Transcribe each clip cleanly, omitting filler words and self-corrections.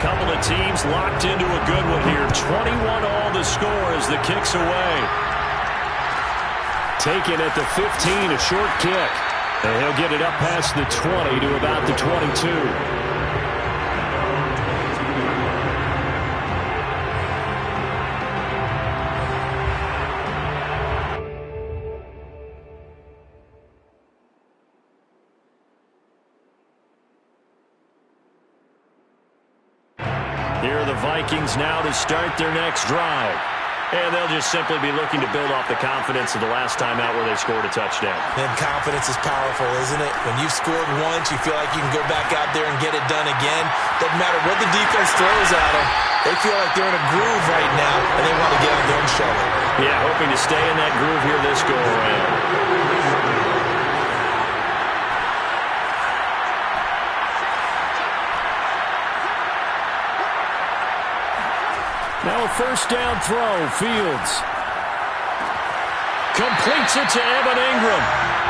couple of teams locked into a good one here. 21 all the score as the kick's away. Taken at the 15, a short kick. And he'll get it up past the 20 to about the 22. Here are the Vikings now to start their next drive. And they'll just simply be looking to build off the confidence of the last time out where they scored a touchdown. And confidence is powerful, isn't it? When you've scored once, you feel like you can go back out there and get it done again. Doesn't matter what the defense throws at them. They feel like they're in a groove right now, and they want to get out there and show it. Yeah, hoping to stay in that groove here this go-around. Now a first down throw. Fields completes it to Evan Ingram.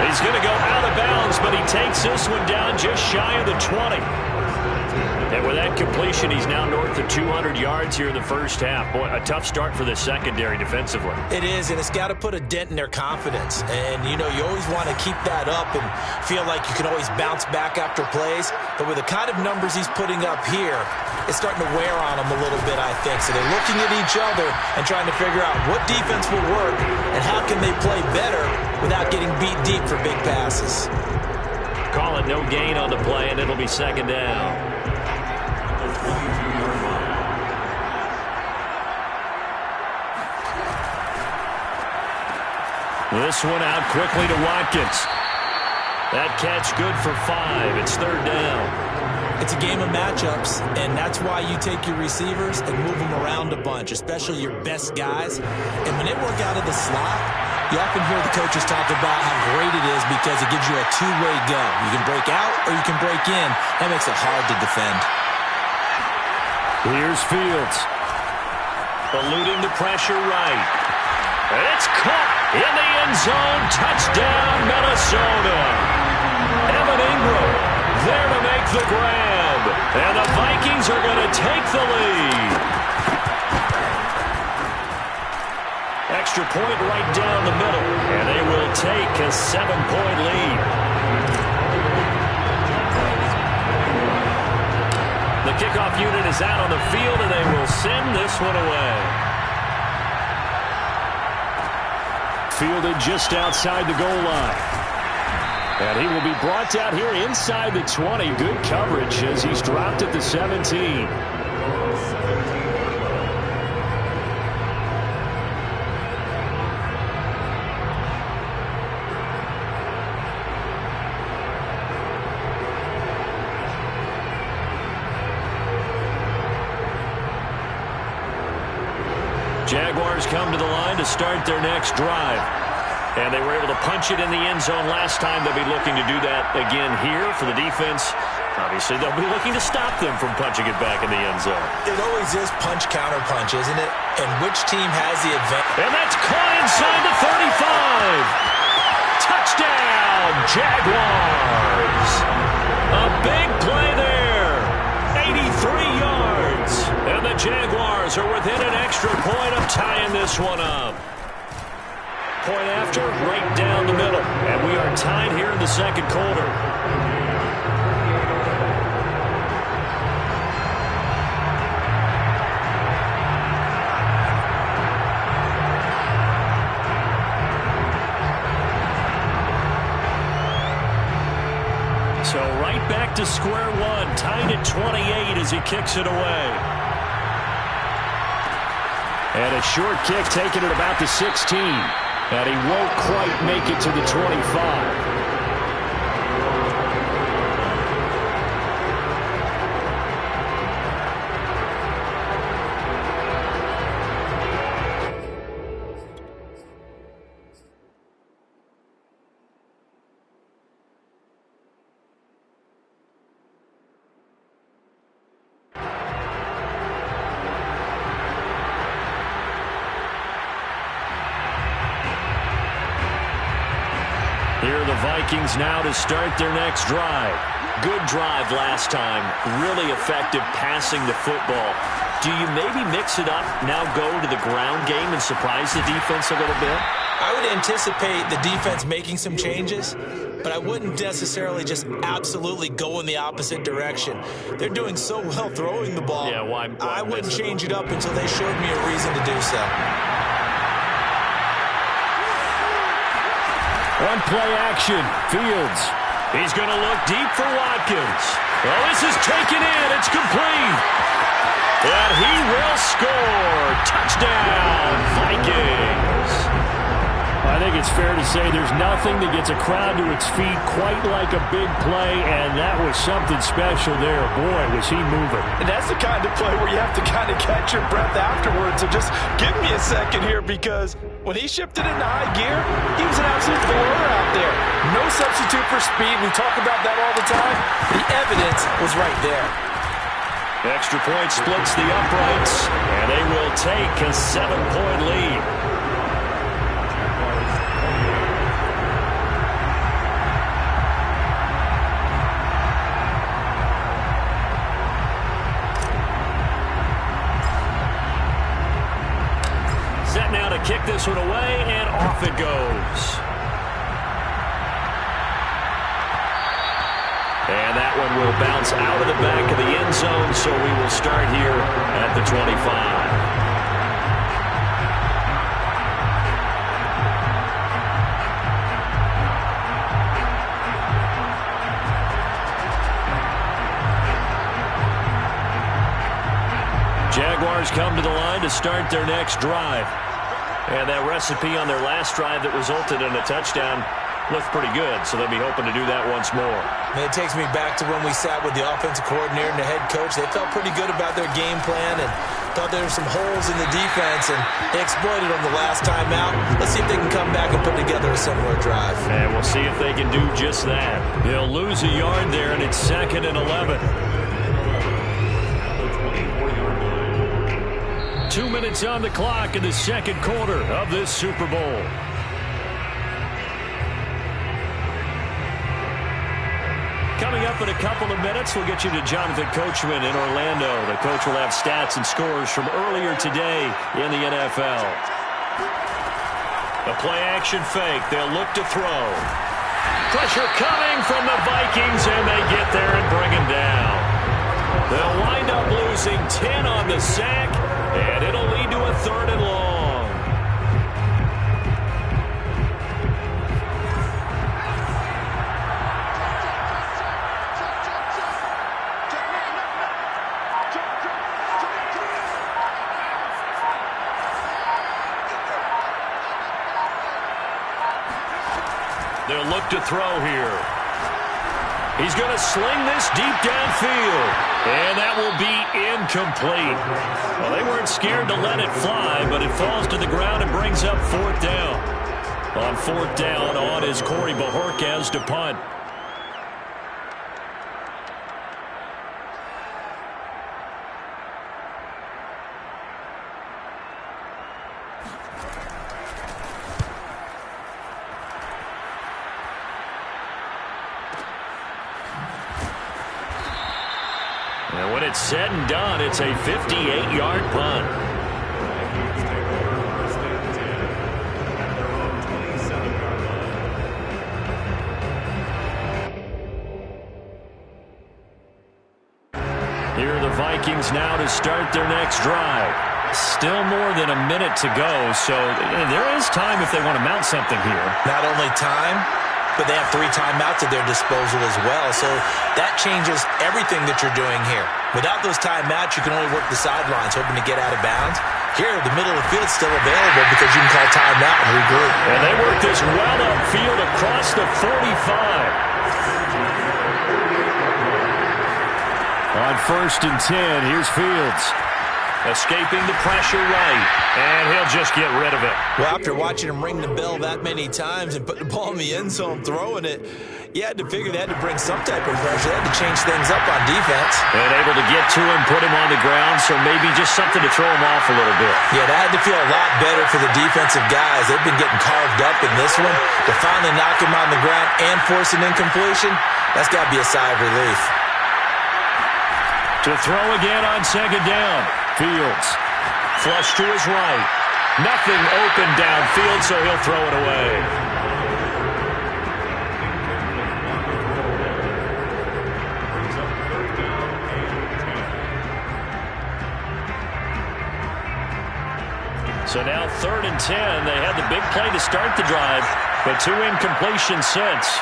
He's going to go out of bounds, but he takes this one down just shy of the 20. And with that completion, he's now north of 200 yards here in the first half. Boy, a tough start for the secondary defensively. It is, and it's got to put a dent in their confidence. And, you know, you always want to keep that up and feel like you can always bounce back after plays. But with the kind of numbers he's putting up here, it's starting to wear on them a little bit, I think. So they're looking at each other and trying to figure out what defense will work and how can they play better without getting beat deep for big passes. Call it no gain on the play, and it'll be second down. This one out quickly to Watkins. That catch good for 5. It's third down. It's a game of matchups, and that's why you take your receivers and move them around a bunch, especially your best guys. And when they work out of the slot, you often hear the coaches talk about how great it is because it gives you a two-way go. You can break out or you can break in. That makes it hard to defend. Here's Fields. Eluding the pressure right. It's caught in the end zone. Touchdown, Minnesota. Evan Ingram there to make the grab. And the Vikings are going to take the lead. Extra point right down the middle. And they will take a 7-point lead. The kickoff unit is out on the field, and they will send this one away. Fielded just outside the goal line. And he will be brought down here inside the 20. Good coverage as he's dropped at the 17. Jaguars come to the line to start their next drive. And they were able to punch it in the end zone last time. They'll be looking to do that again here for the defense. Obviously, they'll be looking to stop them from punching it back in the end zone. It always is punch-counter-punch, isn't it? And which team has the advantage? And that's caught inside the 35. Touchdown, Jaguars. A big play there. 83 yards. And the Jaguars are within an extra point of tying this one up. Point after, right down the middle. And we are tied here in the second quarter. So right back to square one, tied at 28 as he kicks it away. And a short kick taken at about the 16. And he won't quite make it to the 25. Here are the Vikings now to start their next drive. Good drive last time. Really effective passing the football. Do you maybe mix it up, now go to the ground game and surprise the defense a little bit? I would anticipate the defense making some changes, but I wouldn't necessarily just absolutely go in the opposite direction. They're doing so well throwing the ball. Yeah, why I wouldn't change it up until they showed me a reason to do so. One play action. Fields. He's going to look deep for Watkins. Well, this is taken in. It's complete. And he will score. Touchdown, Vikings. I think it's fair to say there's nothing that gets a crowd to its feet quite like a big play, and that was something special there. Boy, was he moving. And that's the kind of play where you have to kind of catch your breath afterwards. So just give me a second here, because when he shifted into high gear, he was an absolute blower out there. No substitute for speed. We talk about that all the time. The evidence was right there. Extra point splits the uprights, and they will take a 7-point lead. Set now to kick this one away, and off it goes. And that one will bounce out of the back of the end zone, so we will start here at the 25. Jaguars come to the line to start their next drive. And that recipe on their last drive that resulted in a touchdown looked pretty good, so they'll be hoping to do that once more. And it takes me back to when we sat with the offensive coordinator and the head coach. They felt pretty good about their game plan and thought there were some holes in the defense, and they exploited them the last time out. Let's see if they can come back and put together a similar drive. And we'll see if they can do just that. They'll lose a yard there, and it's 2nd and 11. 2 minutes on the clock in the second quarter of this Super Bowl. Coming up in a couple of minutes, we'll get you to Jonathan Coachman in Orlando. The coach will have stats and scores from earlier today in the NFL. A play-action fake. They'll look to throw. Pressure coming from the Vikings, and they get there and bring him down. They'll wind up losing 10 on the sack, and it'll lead to a 3rd and long. They'll look to throw here. He's going to sling this deep downfield, and that will be incomplete. Well, they weren't scared to let it fly, but it falls to the ground and brings up 4th down. On 4th down, on is Corey Bajorquez to punt. And when it's said and done, it's a 58-yard punt. Here are the Vikings now to start their next drive. Still more than a minute to go, so there is time if they want to mount something here. Not only time, but they have 3 timeouts at their disposal as well. So that changes everything that you're doing here. Without those timeouts, you can only work the sidelines, hoping to get out of bounds. Here, the middle of the field is still available because you can call timeout and regroup. And they work this well upfield across the 45. On 1st and 10, here's Fields. Escaping the pressure right, and he'll just get rid of it. Well, after watching him ring the bell that many times and put the ball in the end zone, throwing it, You had to figure they had to bring some type of pressure. They had to change things up on defense. And able to get to him, put him on the ground, so maybe just something to throw him off a little bit. Yeah, that had to feel a lot better for the defensive guys. They've been getting carved up in this one. To finally knock him on the ground and force an incompletion, that's got to be a sigh of relief. To throw again on second down. Fields. Flush to his right. Nothing open downfield, so he'll throw it away. So now 3rd and 10. They had the big play to start the drive, but 2 incompletions since.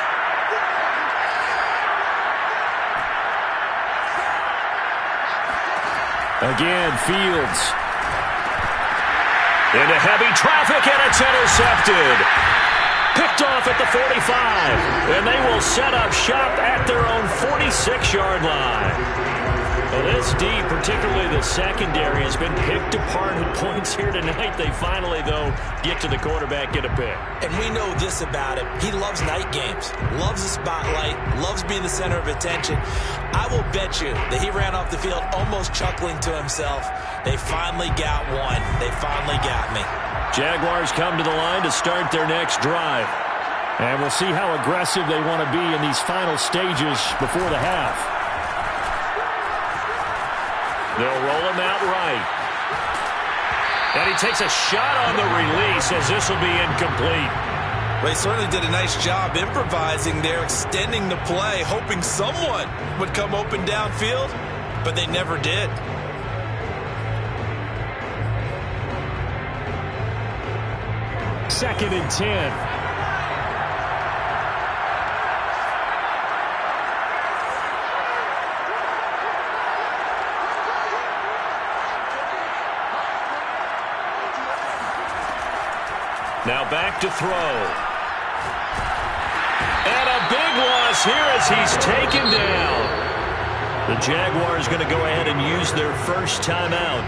Again, Fields. Into heavy traffic, and it's intercepted. Picked off at the 45. And they will set up shop at their own 46-yard line. Well, this D, particularly the secondary, has been picked apart at points here tonight. They finally, though, get to the quarterback, get a pick. And we know this about him. He loves night games, loves the spotlight, loves being the center of attention. I will bet you that he ran off the field almost chuckling to himself. They finally got one. They finally got me. Jaguars come to the line to start their next drive. And we'll see how aggressive they want to be in these final stages before the half. They'll roll him out right. And he takes a shot on the release as this will be incomplete. They certainly did a nice job improvising there, extending the play, hoping someone would come open downfield, but they never did. Second and 10. Now back to throw. And a big loss here as he's taken down. The Jaguars going to go ahead and use their first timeout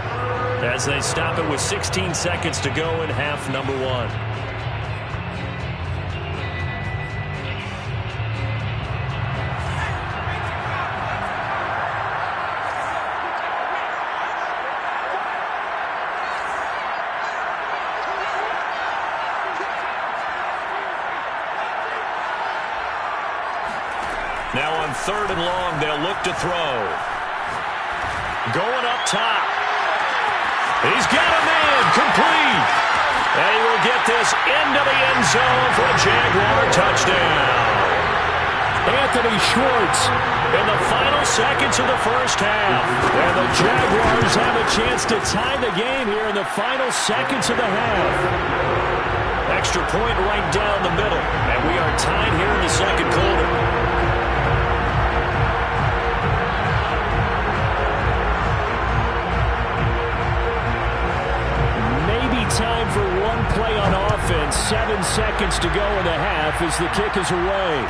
as they stop it with 16 seconds to go in half number 1. Now on 3rd and long, they'll look to throw. Going up top. He's got a man, complete. And he will get this into the end zone for a Jaguar touchdown. Anthony Schwartz in the final seconds of the first half. And the Jaguars have a chance to tie the game here in the final seconds of the half. Extra point right down the middle. And we are tied here in the second quarter. Time for one play on offense. 7 seconds to go in the half as the kick is away.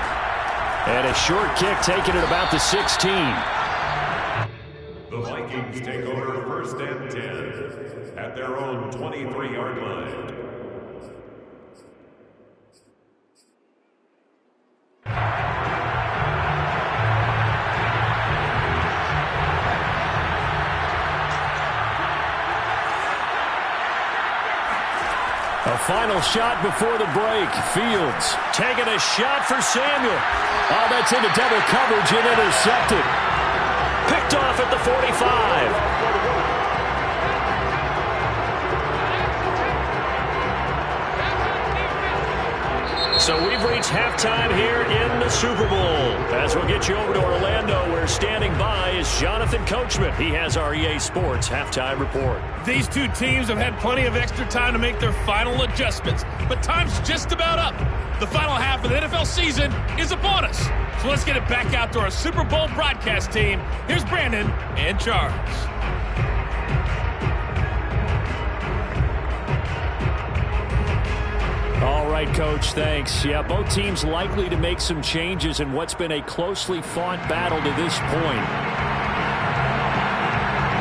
And a short kick taken at about the 16. The Vikings take over 1st and 10 at their own 23-yard line. A final shot before the break. Fields taking a shot for Samuel. Oh, that's into double coverage and intercepted. Picked off at the 45. So we've reached halftime here in the Super Bowl. As we'll get you over to Orlando, where standing by is Jonathan Coachman. He has our EA Sports halftime report. These two teams have had plenty of extra time to make their final adjustments, but time's just about up. The final half of the NFL season is upon us. So let's get it back out to our Super Bowl broadcast team. Here's Brandon and Charles. All right, Coach, thanks. Yeah, both teams likely to make some changes in what's been a closely fought battle to this point.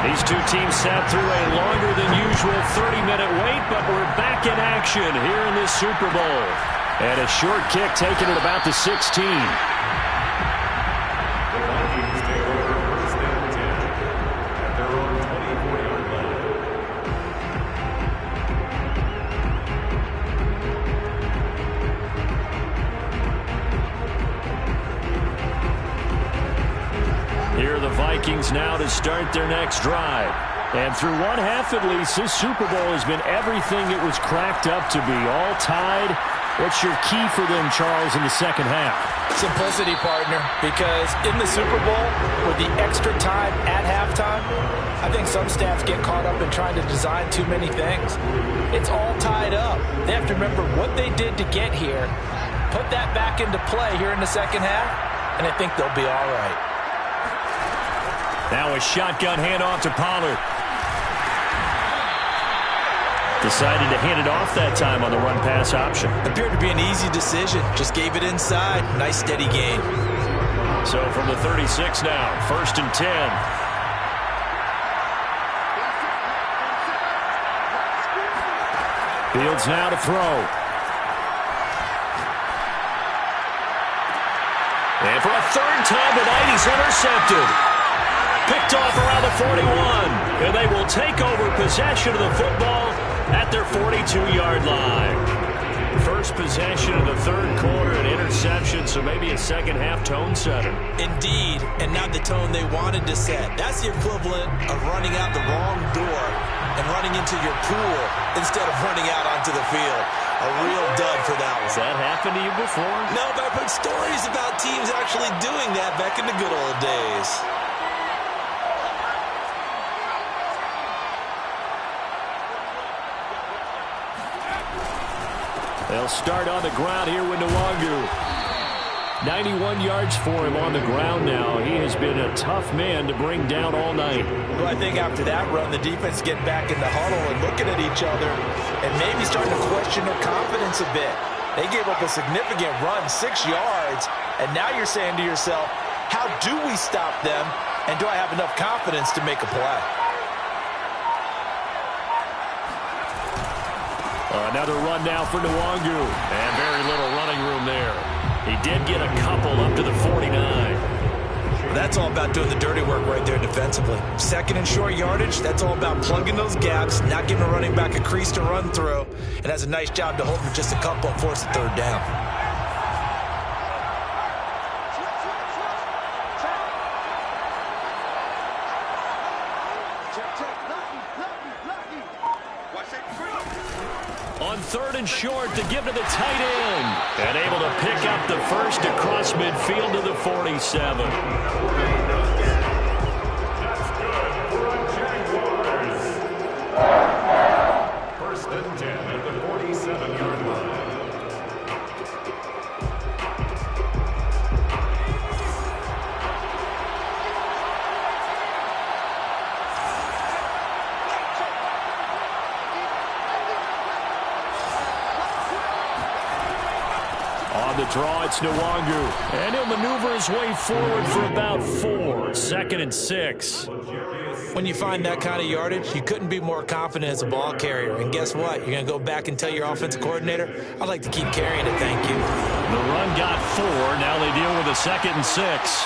These two teams sat through a longer than usual 30-minute wait, but we're back in action here in this Super Bowl. And a short kick taken at about the 16. Here are the Vikings now to start their next drive. And through one half at least, this Super Bowl has been everything it was cracked up to be. All tied. What's your key for them, Charles, in the second half? Simplicity, partner, because in the Super Bowl, with the extra time at halftime, I think some staffs get caught up in trying to design too many things. It's all tied up. They have to remember what they did to get here, put that back into play here in the second half, and I think they'll be all right. Now a shotgun handoff to Pollard. Decided to hand it off that time on the run-pass option. Appeared to be an easy decision. Just gave it inside. Nice steady gain. So from the 36 now, 1st and 10. Fields now to throw. And for a third time tonight, he's intercepted. Picked off around the 41. And they will take over possession of the football at their 42-yard line. First possession of the third quarter, an interception, so maybe a second-half tone setter. Indeed, and not the tone they wanted to set. That's the equivalent of running out the wrong door and running into your pool instead of running out onto the field. A real dud for that one. Has that happened to you before? No, but I've heard stories about teams actually doing that back in the good old days. They'll start on the ground here with Nwangu. 91 yards for him on the ground now. He has been a tough man to bring down all night. Well, I think after that run, the defense getting back in the huddle and looking at each other and maybe starting to question their confidence a bit. They gave up a significant run, 6 yards, and now you're saying to yourself, how do we stop them, and do I have enough confidence to make a play? Another run now for Nwangu. And very little running room there. He did get a couple up to the 49. That's all about doing the dirty work right there defensively. Second and short yardage, that's all about plugging those gaps, not giving a running back a crease to run through, and has a nice job to hold him just a couple and force the third down. On 3rd and short to give to the tight end. And able to pick up the first across midfield to the 47. That's good for a Jaguars. 1st and 10 at the 47-yard line. On the draw, it's Nwangu. And he'll maneuver his way forward for about 4. 2nd and 6. When you find that kind of yardage, you couldn't be more confident as a ball carrier. And guess what? You're going to go back and tell your offensive coordinator, I'd like to keep carrying it, thank you. The run got 4. Now they deal with a 2nd and 6.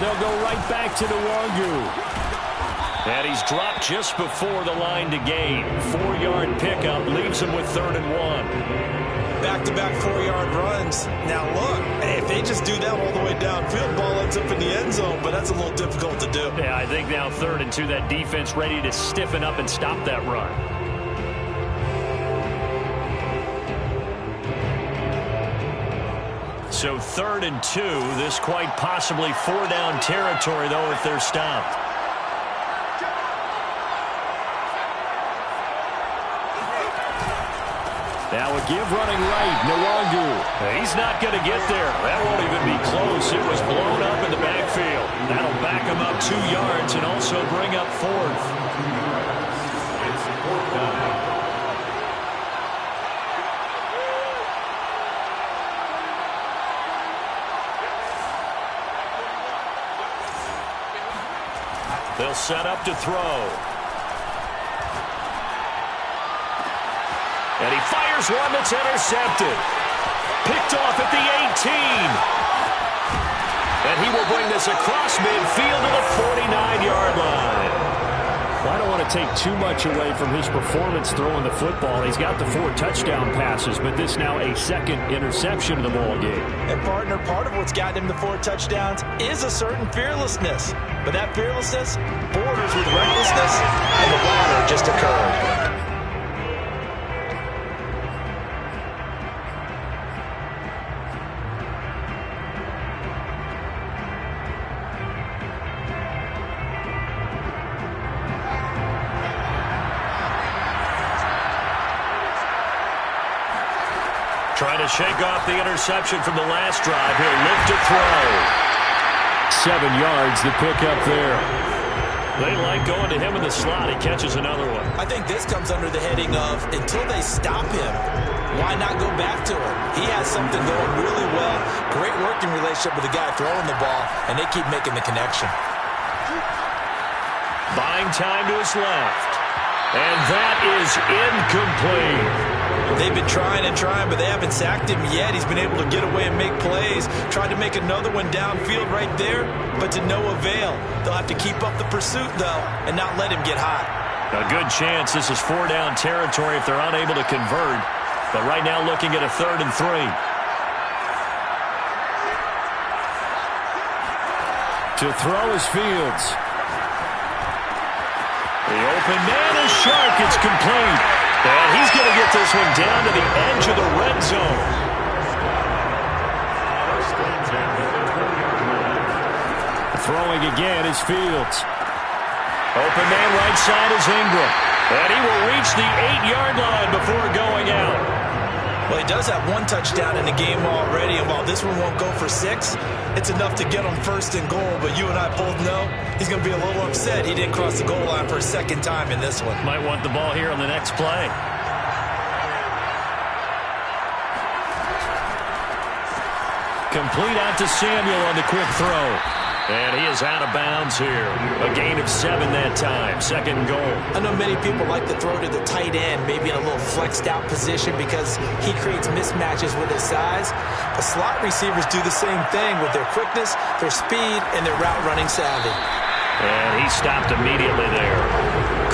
They'll go right back to Nwangu. And he's dropped just before the line to gain. 4-yard pickup leaves him with 3rd and 1. Back-to-back 4-yard runs. Now look, if they just do that all the way downfield, ball ends up in the end zone, but that's a little difficult to do. Yeah, I think now 3rd and 2, that defense ready to stiffen up and stop that run. So 3rd and 2, this quite possibly 4-down territory, though, if they're stopped. Now a give running right, Nwangu. He's not going to get there. That won't even be close. It was blown up in the backfield. That'll back him up 2 yards and also bring up 4th. It's 4th down. They'll set up to throw. And he fires one that's intercepted. Picked off at the 18. And he will bring this across midfield to the 49-yard line. Well, I don't want to take too much away from his performance throwing the football. He's got the 4 touchdown passes, but this now a second interception of the ball game. And, partner, part of what's gotten him the 4 touchdowns is a certain fearlessness. But that fearlessness borders with recklessness, and the latter just occurred. Trying to shake off the interception from the last drive. He'll lift to throw. 7 yards to pick up there. They like going to him in the slot. He catches another one. I think this comes under the heading of until they stop him, why not go back to him? He has something going really well. Great working relationship with the guy throwing the ball, and they keep making the connection. Buying time to his left. And that is incomplete. They've been trying and trying, but they haven't sacked him yet. He's been able to get away and make plays. Tried to make another one downfield right there, but to no avail. They'll have to keep up the pursuit, though, and not let him get hot. A good chance this is 4-down territory if they're unable to convert. But right now looking at a 3rd and 3. To throw is Fields. The open man is sharp. It's complete. And he's going to get this one down to the edge of the red zone. Throwing again is Fields. Open man right side is Ingram. And he will reach the 8-yard line before going out. Well, he does have 1 touchdown in the game already, and while this one won't go for 6, it's enough to get him 1st and goal. But you and I both know he's going to be a little upset he didn't cross the goal line for a 2nd time in this one. Might want the ball here on the next play. Complete out to Samuel on the quick throw. And he is out of bounds here. A gain of 7 that time. 2nd and goal. I know many people like to throw to the tight end, maybe in a little flexed out position because he creates mismatches with his size. But slot receivers do the same thing with their quickness, their speed, and their route running savvy. And he stopped immediately there.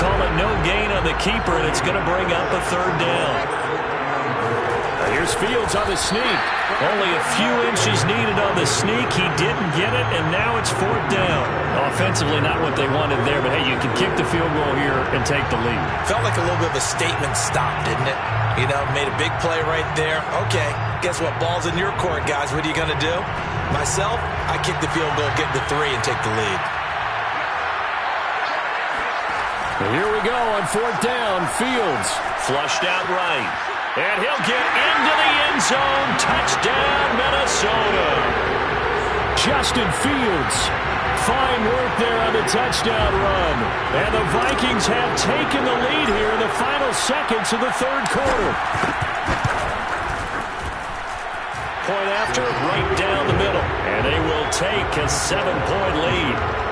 Call it no gain on the keeper, and it's going to bring up a 3rd down. Here's Fields on the sneak. Only a few inches needed on the sneak. He didn't get it, and now it's 4th down. Offensively, not what they wanted there, but hey, you can kick the field goal here and take the lead. Felt like a little bit of a statement stop, didn't it? You know, made a big play right there. Okay, guess what? Ball's in your court, guys. What are you going to do? Myself, I kick the field goal, get the 3, and take the lead. Here we go on 4th down. Fields flushed out right. And he'll get into the end zone. Touchdown, Minnesota. Justin Fields. Fine work there on the touchdown run. And the Vikings have taken the lead here in the final seconds of the 3rd quarter. Point after, right down the middle. And they will take a 7-point lead.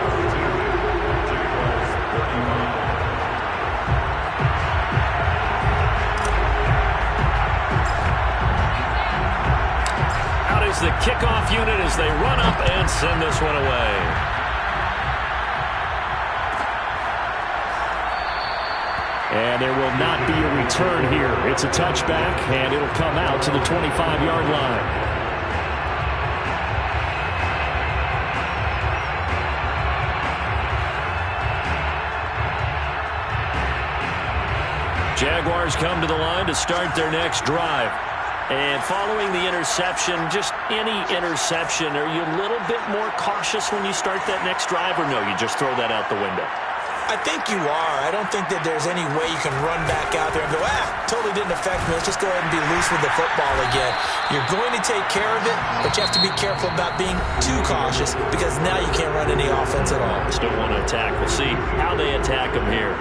The kickoff unit as they run up and send this one away. And there will not be a return here. It's a touchback, and it'll come out to the 25-yard line. Jaguars come to the line to start their next drive. And following the interception, just any interception, are you a little bit more cautious when you start that next drive, or no, you just throw that out the window? I think you are. I don't think that there's any way you can run back out there and go, totally didn't affect me. Let's just go ahead and be loose with the football again. You're going to take care of it, but you have to be careful about being too cautious because now you can't run any offense at all. Still want to attack. We'll see how they attack them here.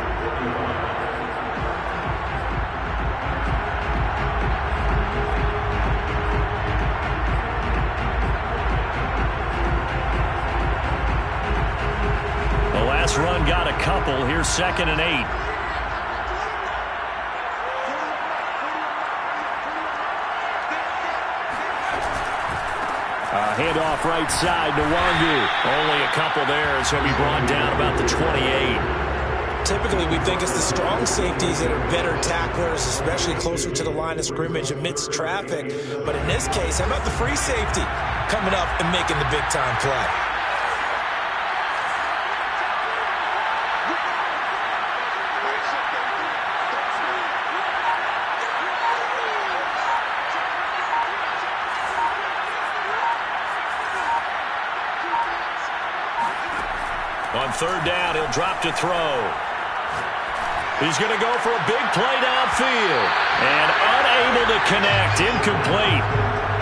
Run got a couple. Here's 2nd and 8. Handoff right side to Wangu. Only a couple there as he'll be brought down about the 28. typically we think it's the strong safeties that are better tacklers, especially closer to the line of scrimmage amidst traffic. But in this case, how about the free safety coming up and making the big-time play? On third down, he'll drop to throw. He's going to go for a big play downfield. And unable to connect. Incomplete.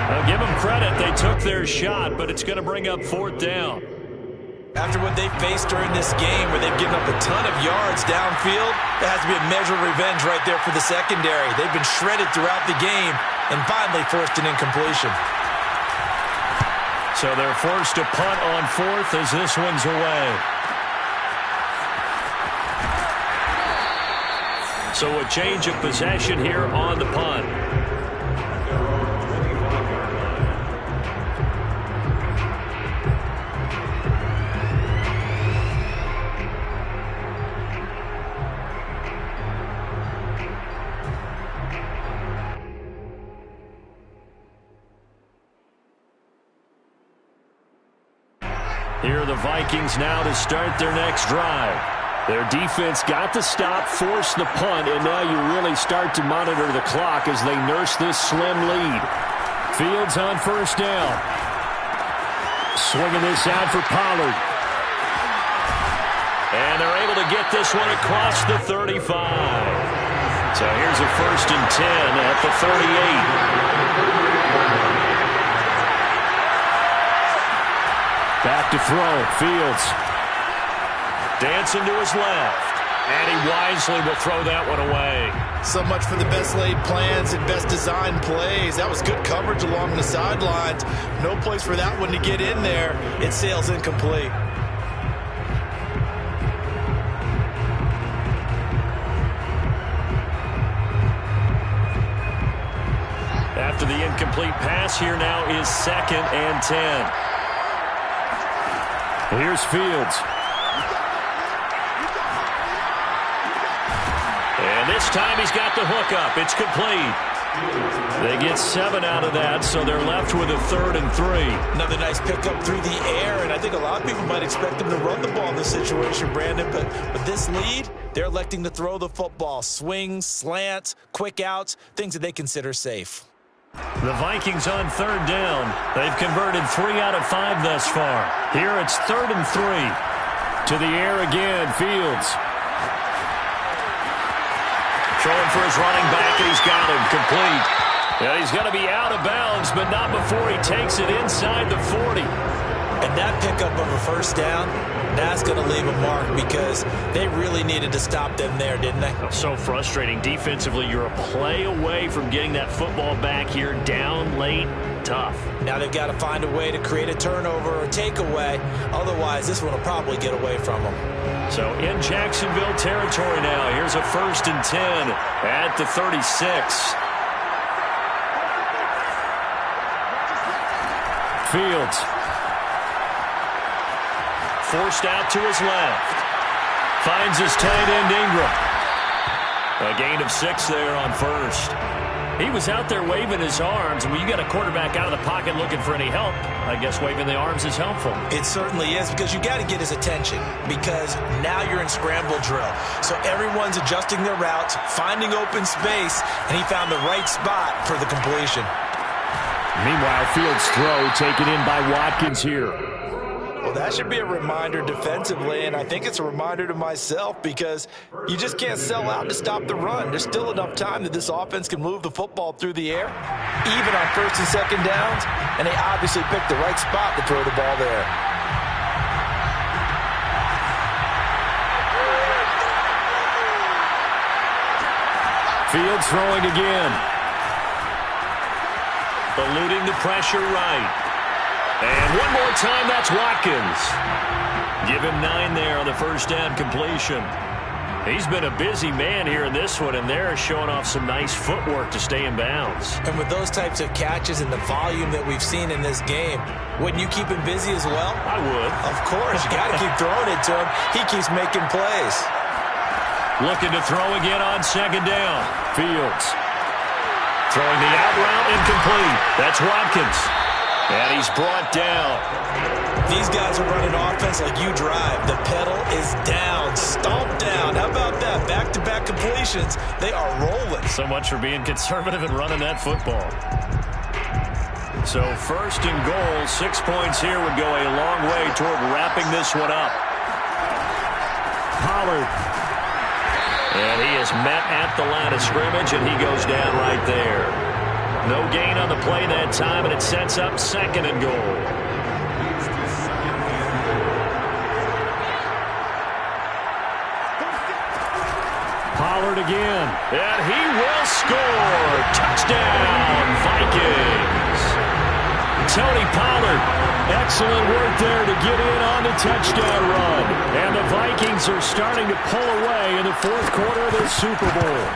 I'll give them credit. They took their shot, but it's going to bring up fourth down. After what they faced during this game where they've given up a ton of yards downfield, there has to be a measure of revenge right there for the secondary. They've been shredded throughout the game and finally forced an incompletion. So they're forced to punt on fourth as this one's away. So a change of possession here on the punt. Here are the Vikings now to start their next drive. Their defense got the stop, forced the punt, and now you really start to monitor the clock as they nurse this slim lead. Fields on first down. Swinging this out for Pollard. And they're able to get this one across the 35. So here's a 1st and 10 at the 38. Back to throw. Fields. Dancing to his left. And he wisely will throw that one away. So much for the best laid plans and best designed plays. That was good coverage along the sidelines. No place for that one to get in there. It sails incomplete. After the incomplete pass, here now is 2nd and 10. Here's Fields. And this time he's got the hook up. It's complete. They get 7 out of that, so they're left with a 3rd and 3. Another nice pickup through the air, and I think a lot of people might expect them to run the ball in this situation, Brandon, but with this lead, they're electing to throw the football. Swings, slants, quick outs, things that they consider safe. The Vikings on 3rd down. They've converted 3 out of 5 thus far. Here it's 3rd and 3. To the air again, Fields. Throwing for his running back, and he's got him complete. Yeah, he's going to be out of bounds, but not before he takes it inside the 40. And that pickup of a 1st down, that's going to leave a mark because they really needed to stop them there, didn't they? So frustrating. Defensively, you're a play away from getting that football back here down late. Tough. Now they've got to find a way to create a turnover or takeaway. Otherwise, this one will probably get away from them. So in Jacksonville territory now. Here's a 1st and 10 at the 36. Fields. Forced out to his left. Finds his tight end Ingram. A gain of 6 there on 1st. He was out there waving his arms. When you got a quarterback out of the pocket looking for any help, I guess waving the arms is helpful. It certainly is, because you got to get his attention, because now you're in scramble drill. So everyone's adjusting their routes, finding open space, and he found the right spot for the completion. Meanwhile, Fields' throw taken in by Watkins here. Well, that should be a reminder defensively, and I think it's a reminder to myself, because you just can't sell out to stop the run. There's still enough time that this offense can move the football through the air, even on 1st and 2nd downs, and they obviously picked the right spot to throw the ball there. Fields throwing again. Eluding the pressure right. And one more time, that's Watkins. Give him 9 there on the 1st down completion. He's been a busy man here in this one, and they're showing off some nice footwork to stay in bounds. And with those types of catches and the volume that we've seen in this game, wouldn't you keep him busy as well? I would. Of course. You got to keep throwing it to him. He keeps making plays. Looking to throw again on second down. Fields. Throwing the out route incomplete. That's Watkins. And he's brought down. These guys are running offense like you drive. The pedal is down. Stomp down. How about that? Back-to-back completions. They are rolling. So much for being conservative and running that football. So first and goal, 6 points here would go a long way toward wrapping this one up. Pollard. And he is met at the line of scrimmage, and he goes down right there. No gain on the play that time, and it sets up second and goal. Pollard again, and he will score. Touchdown, Vikings. Tony Pollard, excellent work there to get in on the touchdown run. And the Vikings are starting to pull away in the fourth quarter of this Super Bowl.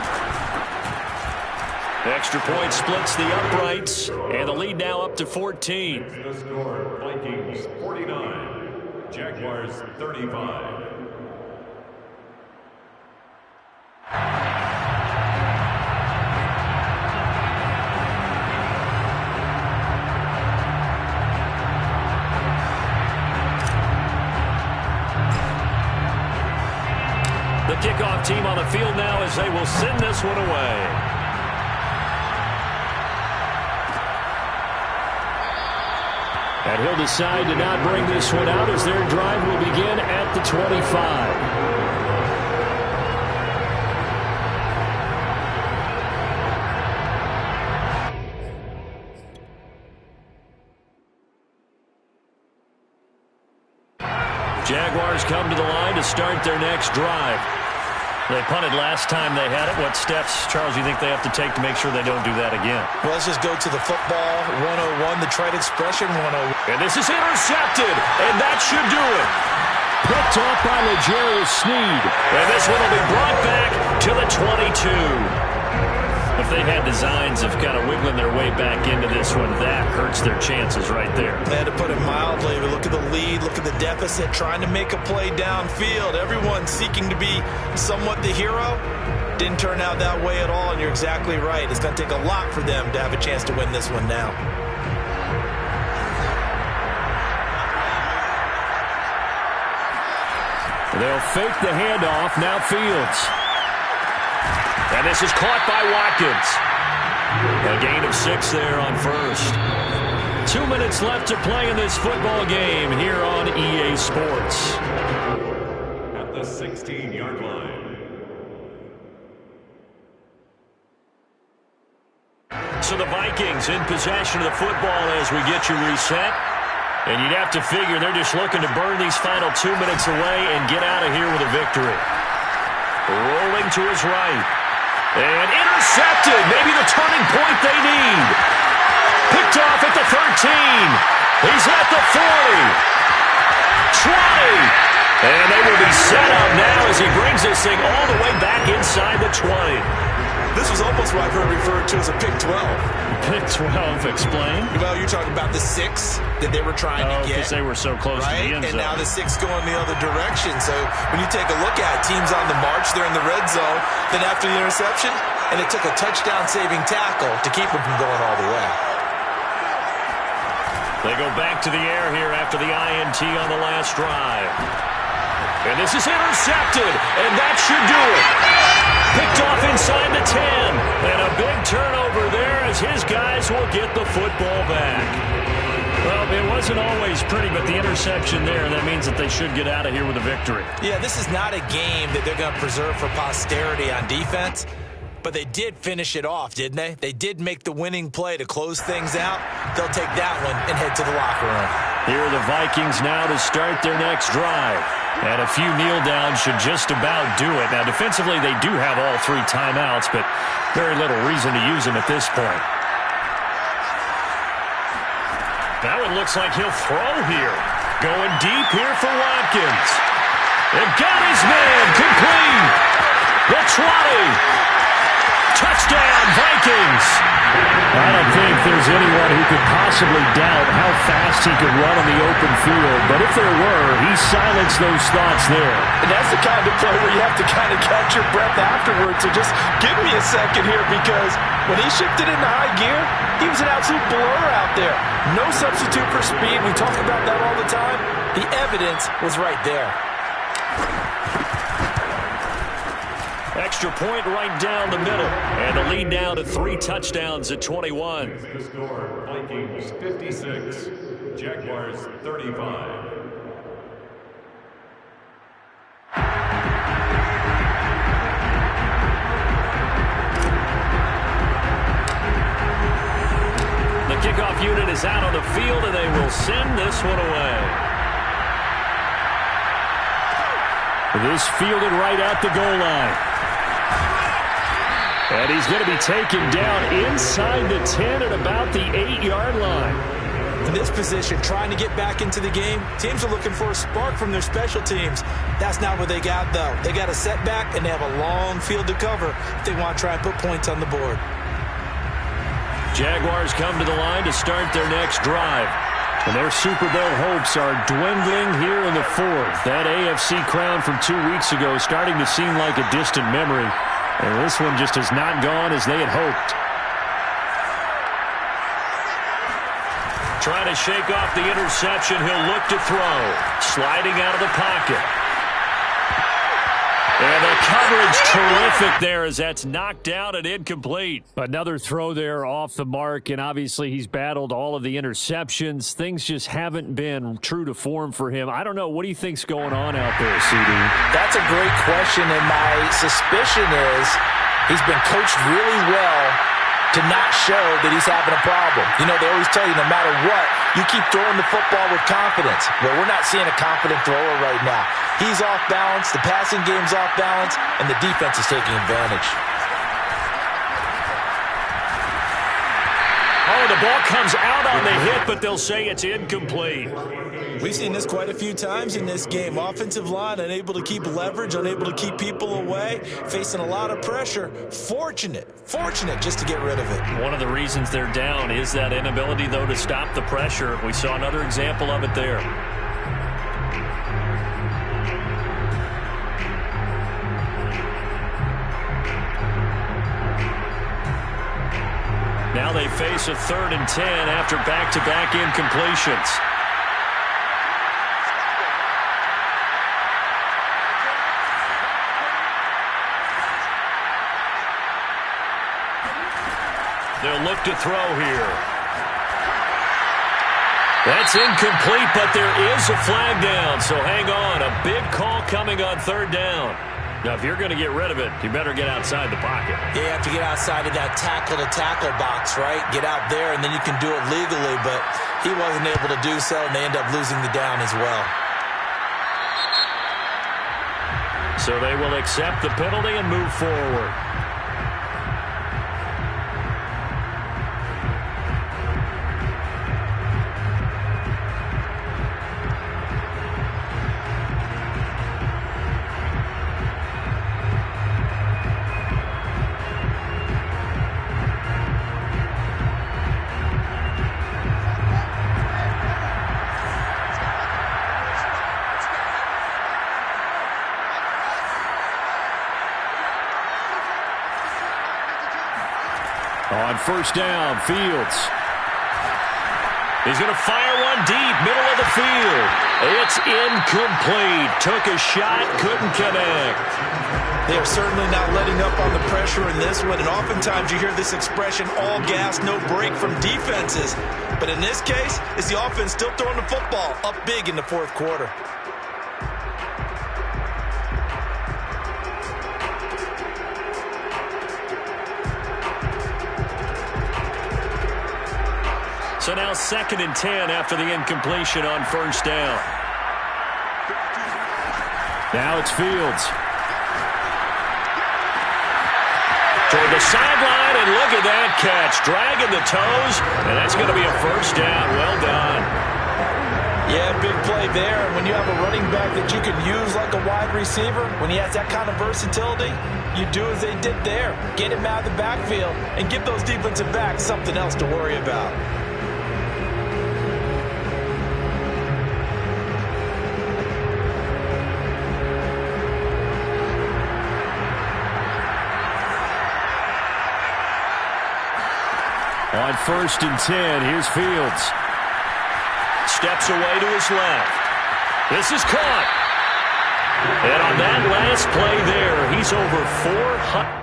Extra point splits the uprights, and the lead now up to 14. The score, Vikings 49, Jaguars 35. The kickoff team on the field now as they will send this one away. And he'll decide to not bring this one out as their drive will begin at the 25. Jaguars come to the line to start their next drive. They punted last time they had it. What steps, Charles, you think they have to take to make sure they don't do that again? Well, let's just go to the football 101, the trite expression 101. And this is intercepted, and that should do it. Picked off by L'Jarius Sneed. And this one will be brought back to the 22. If they had designs of kind of wiggling their way back into this one, that hurts their chances right there. They had to put it mildly. But look at the lead, look at the deficit, trying to make a play downfield. Everyone seeking to be somewhat the hero. Didn't turn out that way at all, and you're exactly right. It's going to take a lot for them to have a chance to win this one now. They'll fake the handoff. Now Fields. And this is caught by Watkins. A gain of 6 there on first. 2 minutes left to play in this football game here on EA Sports. At the 16-yard line. So the Vikings in possession of the football as we get you reset. And you'd have to figure they're just looking to burn these final 2 minutes away and get out of here with a victory. Rolling to his right. And intercepted. Maybe the turning point they need. Picked off at the 13. He's at the 40. 20. And they will be set up now as he brings this thing all the way back inside the 20. This was almost what I've heard referred to as a pick 12. Pick 12, explain. Well, you're talking about the 6 that they were trying to get. Because they were so close to the end zone. And now the 6 going the other direction. So when you take a look at it, teams on the march, they're in the red zone. Then after the interception, and it took a touchdown-saving tackle to keep them from going all the way. They go back to the air here after the INT on the last drive. And this is intercepted, and that should do it. Picked off inside the 10. And a big turnover there as his guys will get the football back. Well, it wasn't always pretty, but the interception there, that means that they should get out of here with a victory. Yeah, this is not a game that they're going to preserve for posterity on defense. But they did finish it off, didn't they? They did make the winning play to close things out. They'll take that one and head to the locker room. Here are the Vikings now to start their next drive. And a few kneel downs should just about do it. Now, defensively, they do have all 3 timeouts, but very little reason to use them at this point. Now it looks like he'll throw here. Going deep here for Watkins. And got his man complete. The 20. Touchdown, Vikings! I don't think there's anyone who could possibly doubt how fast he could run on the open field. But if there were, he silenced those thoughts there. And that's the kind of play where you have to kind of catch your breath afterwards. So just give me a second here, because when he shifted into high gear, he was an absolute blur out there. No substitute for speed. We talk about that all the time. The evidence was right there. Extra point right down the middle. And the lead now to 3 touchdowns at 21. The score, Vikings 56, Jaguars 35. The kickoff unit is out on the field, and they will send this one away. This fielded right at the goal line. And he's going to be taken down inside the 10 at about the 8-yard line. In this position, trying to get back into the game, teams are looking for a spark from their special teams. That's not what they got, though. They got a setback, and they have a long field to cover if they want to try and put points on the board. Jaguars come to the line to start their next drive. And their Super Bowl hopes are dwindling here in the 4th. That AFC crown from 2 weeks ago starting to seem like a distant memory. And this one just has not gone as they had hoped. Trying to shake off the interception. He'll look to throw. Sliding out of the pocket. And the coverage terrific there as that's knocked down and incomplete. Another throw there off the mark, and obviously he's battled all of the interceptions. Things just haven't been true to form for him. I don't know. What do you think's going on out there, CD? That's a great question, and my suspicion is he's been coached really well to not show that he's having a problem. You know, they always tell you no matter what, you keep throwing the football with confidence. Well, we're not seeing a confident thrower right now. He's off balance, the passing game's off balance, and the defense is taking advantage. Oh, the ball comes out on the hit, but they'll say it's incomplete. We've seen this quite a few times in this game. Offensive line unable to keep leverage, unable to keep people away, facing a lot of pressure. Fortunate just to get rid of it. One of the reasons they're down is that inability, though, to stop the pressure. We saw another example of it there. Now they face a 3rd and 10 after back-to-back incompletions. They'll look to throw here. That's incomplete, but there is a flag down, so hang on. A big call coming on 3rd down. Now, if you're going to get rid of it, you better get outside the pocket. Yeah, you have to get outside of that tackle-to-tackle box, right? Get out there, and then you can do it legally, but he wasn't able to do so, and they end up losing the down as well. So they will accept the penalty and move forward. On 1st down, Fields. He's going to fire one deep, middle of the field. It's incomplete. Took a shot, couldn't connect. They are certainly not letting up on the pressure in this one, and oftentimes you hear this expression, all gas, no break from defenses. But in this case, it's the offense still throwing the football up big in the 4th quarter. So now 2nd and 10 after the incompletion on 1st down. Now it's Fields. Toward the sideline, and look at that catch. Dragging the toes, and that's going to be a 1st down. Well done. Yeah, big play there. And when you have a running back that you can use like a wide receiver, when he has that kind of versatility, you do as they did there. Get him out of the backfield and give those defensive backs something else to worry about. On 1st and 10, here's Fields. Steps away to his left. This is caught. And on that last play there, he's over 400.